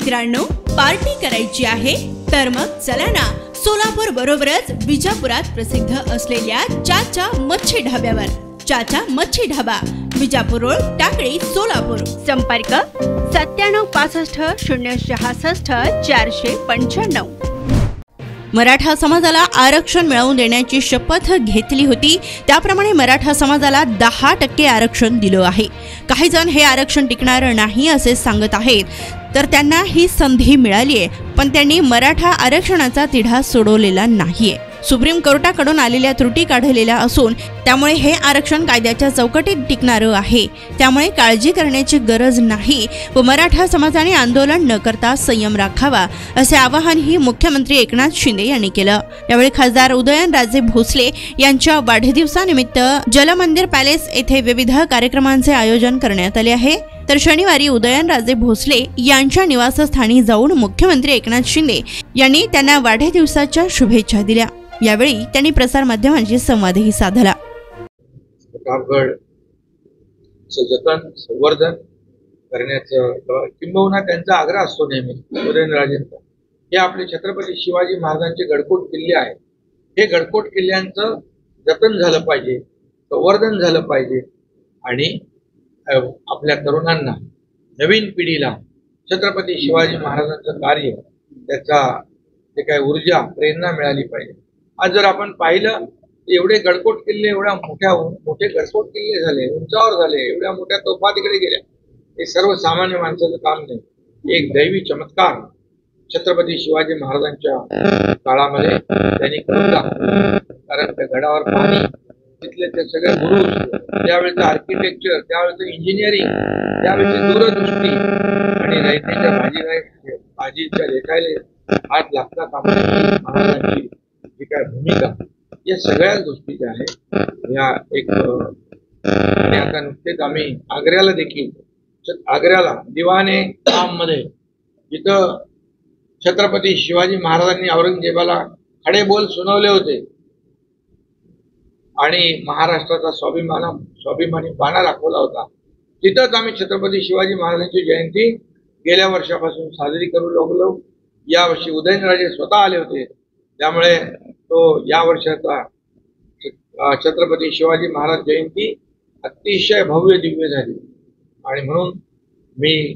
मित्रांनो, पार्टी करायची आहे तर मग चला ना, सोलापूर बरोबरच विजापुरात प्रसिद्ध असलेल्या चाचा मच्छी ढाब्यावर. चाचा मच्छी ढाबा, विजापूर रोड, टाकळी, सोलापूर. संपर्क 9765 मराठा समाजाला आरक्षण मिळवून देण्याची शपथ घेतली होती, त्याप्रमाणे मराठा समाजाला 10% आरक्षण दिलं आहे. काही जण हे आरक्षण टिकणार नाही असे सांगत आहेत, तर त्यांना ही संधी मिळाली आहे, पण त्यांनी मराठा आरक्षणाचा तिढा सोडवलेला नाहीये. सुप्रीम कोर्टाकडून आलेल्या त्रुटी काढलेल्या असून त्यामुळे हे आरक्षण कायद्याच्या चौकटीत टिकणारं आहे. त्यामुळे काळजी करण्याची गरज नाही व मराठा समाजाने आंदोलन न करता संयम राखावा असे आवाहनही मुख्यमंत्री एकनाथ शिंदे यांनी केलं. यावेळी खासदार उदयनराजे भोसले यांच्या वाढदिवसानिमित्त जलमंदिर पॅलेस येथे विविध कार्यक्रमांचे आयोजन करण्यात आले आहे. तर शनिवारी उदयनराजे भोसले यांच्या निवासस्थानी जाऊन मुख्यमंत्री एकनाथ शिंदे यांनी त्यांना वाढदिवसाच्या शुभेच्छा दिल्या. यावेळी त्यांनी प्रसार माध्यमांशी संवादही साधला. प्रतापगड जतन संवर्धन करण्याचं किंबहुना त्यांचा आग्रह असतो नेहमी उदयनराजेंचा. हे आपले छत्रपती शिवाजी महाराजांचे गडकोट किल्ले आहेत. हे गडकोट किल्ल्यांचं जतन झालं पाहिजे, संवर्धन झालं पाहिजे आणि आपल्या तरुणांना, नवीन पिढीला छत्रपती शिवाजी महाराजांचं कार्य, त्याचा जे काही ऊर्जा, प्रेरणा मिळाली पाहिजे. आज जर आपण पाहिलं एवढे गडकोट किल्ले, एवढ्या मोठे गडकोट किल्ले झाले, उंचावर झाले, एवढ्या मोठ्या तोफा तिकडे गेल्या. हे सर्वसामान्य माणसाचं काम नाही, एक दैवी चमत्कार छत्रपती शिवाजी महाराजांच्या काळामध्ये त्यांनी करून दाखवला. कारण त्या गडावर पाणी, तिथले ते सगळे गुरु, त्यावेळेचं आर्किटेक्चर, त्यावेळेचं इंजिनिअरिंग, त्यावेळेची दूरदृष्टी आणि रयतेच्या भाजीच्या लेखायला हात लागता कामाची महाराजांची जी काय भूमिका, या सगळ्याच गोष्टी ज्या आहेत या एक. आणि आता नुकतेच आम्ही आग्र्याला देखील, आग्र्याला दिवाने मध्ये जिथं छत्रपती शिवाजी महाराजांनी औरंगजेबाला खडे बोल सुनावले होते आणि महाराष्ट्राचा स्वाभिमानी बाणा दाखवला होता, तिथंच आम्ही छत्रपती शिवाजी महाराजांची जयंती गेल्या वर्षापासून साजरी करू लागलो. यावर्षी उदयनराजे स्वतः आले होते, त्यामुळे तो या वर्षाचा छत्रपती शिवाजी महाराज जयंती अतिशय भव्य दिव्य झाली. आणि म्हणून मी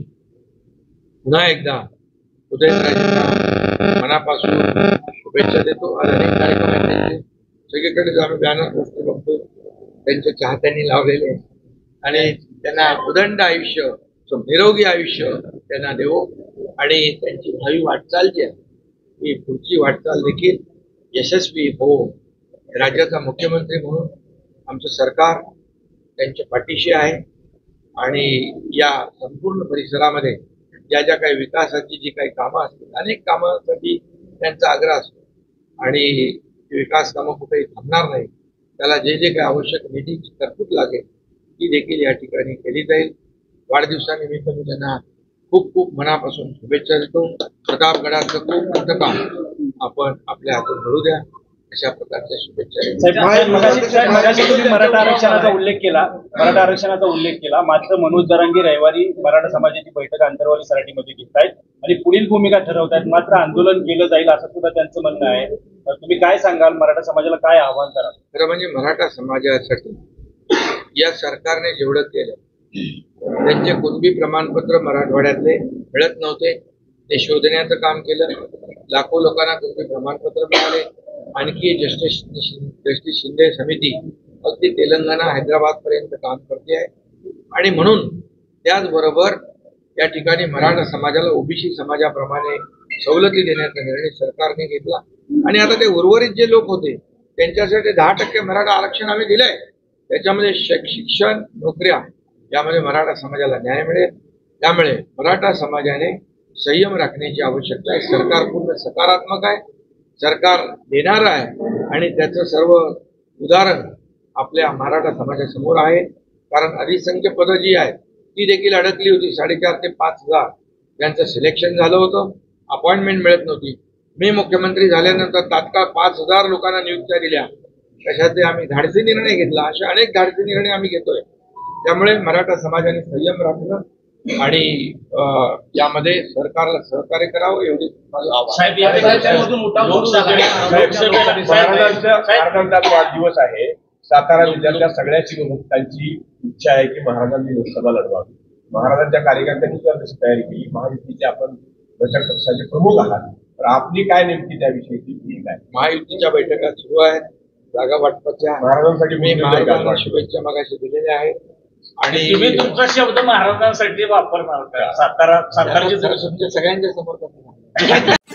पुन्हा एकदा उदयनराजेंना मनापासून शुभेच्छा देतो. आज अनेक कार्यक्रम आहेत त्यांचे, सगळीकडे आम्ही बॅनर पोस्टर बघतो त्यांच्या चाहत्यांनी लावलेले, आणि त्यांना उदंड आयुष्य, निरोगी आयुष्य त्यांना देवो आणि त्यांची भावी वाटचाल जी आहे ही पुढची वाटचाल देखील यशस्वी हो. राज्याचा मुख्यमंत्री म्हणून आमचं सरकार त्यांच्या पाठीशी आहे आणि या संपूर्ण परिसरामध्ये ज्या काही विकासाची जी काही कामं असतील, अनेक कामांसाठी त्यांचा आग्रह असतो आणि विकास कामं कुठेही थांबणार नाही. त्याला जे काही आवश्यक निधीची तरतूद लागेल ती देखील या ठिकाणी केली जाईल. वाढदिवसानिमित्त मी त्यांना खूप खूप मनापासून शुभेच्छा देतो. प्रतापगडाचं खूप मोठं काम आपण आपल्या हातून घडू द्या, अशा प्रकारच्या शुभेच्छा. मराठा आरक्षणाचा उल्लेख केला, मात्र मनोज जरांगे रविवारी मराठा समाजाची बैठक आंतरवाली सराटीमध्ये घेत आहेत आणि पुढील भूमिका ठरवतायत. मात्र आंदोलन केलं जाईल असं सुद्धा त्यांचं म्हणणं आहे. तुम्ही काय सांगाल, मराठा समाजाला काय आव्हान कराल? खरं म्हणजे मराठा समाजासाठी या सरकारने जेवढं केलं, त्यांचे कुणबी प्रमाणपत्र मराठवाड्यातले मिळत नव्हते, ते शोधण्याचं काम केलं. लाखो लोकांना कुणबी प्रमाणपत्र मिळाले. आणखी जस्टिस शिंदे समिती अगदी तेलंगणा, हैदराबाद पर्यंत काम करते आहे. आणि म्हणून त्याचबरोबर या ठिकाणी मराठा समाजाला ओबीसी समाजाप्रमाणे सवलती देण्याचा निर्णय सरकारने घेतला. आणि आता ते उर्वरित जे लोक होते त्यांच्यासाठी 10% मराठा आरक्षण आम्ही दिलंय. त्याच्यामध्ये शिक्षण, नोकऱ्या यामध्ये मराठा समाजाला न्याय मिळेल. त्यामुळे मराठा समाजाने संयम राखण्याची आवश्यकता आहे. सरकार पूर्ण सकारात्मक आहे, सरकार देणार आहे आणि त्याचं सर्व उदाहरण आपल्या मराठा समाजासमोर आहे. कारण अधिसंख्य पदं जी आहेत ती देखील अडकली होती. 4,500 ते 5,000 यांचं सिलेक्शन झालं होतं, अपॉइंटमेंट मिळत नव्हती. मी मुख्यमंत्री झाल्यानंतर तात्काळ 5,000 लोकांना नियुक्त्या दिल्या. कशाचे आम्ही धाडसी निर्णय घेतला. अशा अनेक धाडसी निर्णय आम्ही घेतोय. त्यामुळे मराठा समाजाने संयम राखणं आणि यामध्ये सरकारला सहकार्य करावं एवढी माझं आवाहन. साहेब, या त्याच्यामधून उठाव सुरू झाला आहे. महाराजांचा वाढदिवस आहे. सातारा जिल्ह्यातल्या सगळ्या शिवभक्तांची इच्छा आहे की महाराजांनी लोकसभा लढवावी. महाराजांच्या कार्यकर्त्यांनी सुद्धा तशी तयारी केली. महायुतीचे आपण घटक पक्षाचे प्रमुख आहात, तर आपली काय नेमकी त्याविषयीची भूमिका आहे? महायुतीच्या बैठका सुरू आहेत. जागा वाटपाच्या महाराजांसाठी मी महाराजांना शुभेच्छा मागाशी दिलेल्या आहेत. आणि तुम्ही तुमचा शब्द महाराजांसाठी वापरणार का? साताराची तुमच्या सगळ्यांच्या समोर करणार.